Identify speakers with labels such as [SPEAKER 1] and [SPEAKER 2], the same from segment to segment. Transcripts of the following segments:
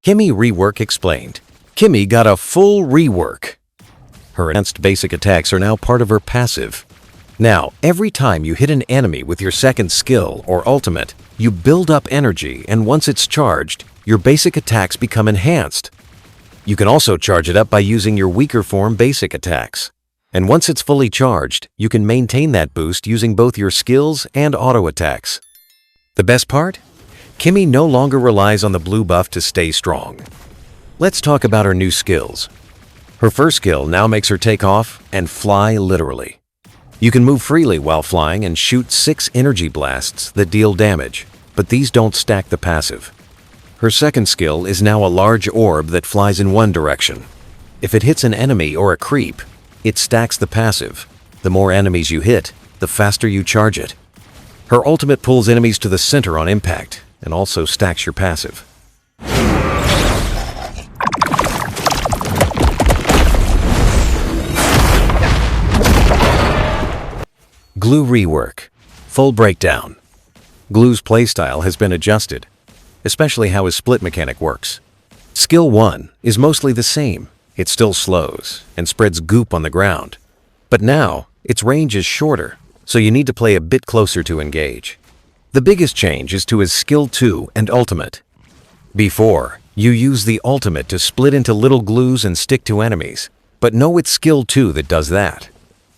[SPEAKER 1] Kimmy Rework explained. Kimmy got a full rework. Her enhanced basic attacks are now part of her passive. Now, every time you hit an enemy with your second skill or ultimate, you build up energy, and once it's charged, your basic attacks become enhanced. You can also charge it up by using your weaker form basic attacks. And once it's fully charged, you can maintain that boost using both your skills and auto attacks. The best part? Kimmy no longer relies on the blue buff to stay strong. Let's talk about her new skills. Her first skill now makes her take off and fly literally. You can move freely while flying and shoot 6 energy blasts that deal damage, but these don't stack the passive. Her second skill is now a large orb that flies in one direction. If it hits an enemy or a creep, it stacks the passive. The more enemies you hit, the faster you charge it. Her ultimate pulls enemies to the center on impact and also stacks your passive. Gloo Rework. Full breakdown. Gloo's playstyle has been adjusted, especially how his split mechanic works. Skill 1 is mostly the same. It still slows and spreads goop on the ground. But now, its range is shorter, so you need to play a bit closer to engage. The biggest change is to his Skill 2 and Ultimate. Before, you use the Ultimate to split into little glues and stick to enemies, but no, it's Skill 2 that does that.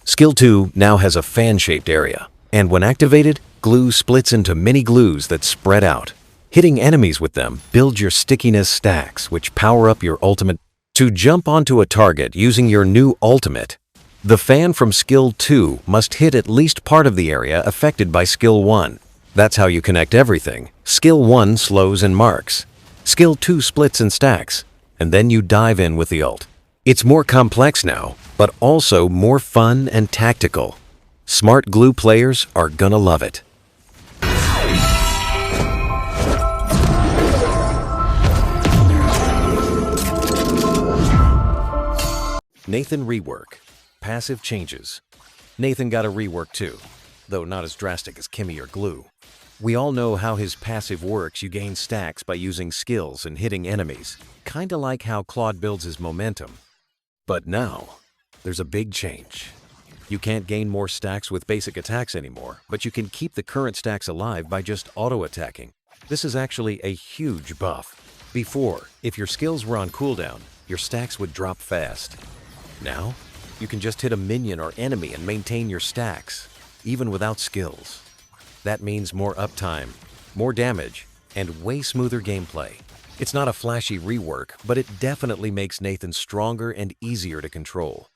[SPEAKER 1] Skill 2 now has a fan-shaped area, and when activated, Gloo splits into mini glues that spread out. Hitting enemies with them builds your stickiness stacks, which power up your ultimate. To jump onto a target using your new ultimate, the fan from Skill 2 must hit at least part of the area affected by Skill 1. That's how you connect everything. Skill 1 slows and marks. Skill 2 splits and stacks, and then you dive in with the ult. It's more complex now, but also more fun and tactical. Smart Gloo players are gonna love it. Nathan Rework. Passive changes. Nathan got a rework too, though not as drastic as Kimmy or Gloo. We all know how his passive works. You gain stacks by using skills and hitting enemies, kinda like how Claude builds his momentum. But now, there's a big change. You can't gain more stacks with basic attacks anymore, but you can keep the current stacks alive by just auto-attacking. This is actually a huge buff. Before, if your skills were on cooldown, your stacks would drop fast. Now, you can just hit a minion or enemy and maintain your stacks, even without skills. That means more uptime, more damage, and way smoother gameplay. It's not a flashy rework, but it definitely makes Nathan stronger and easier to control.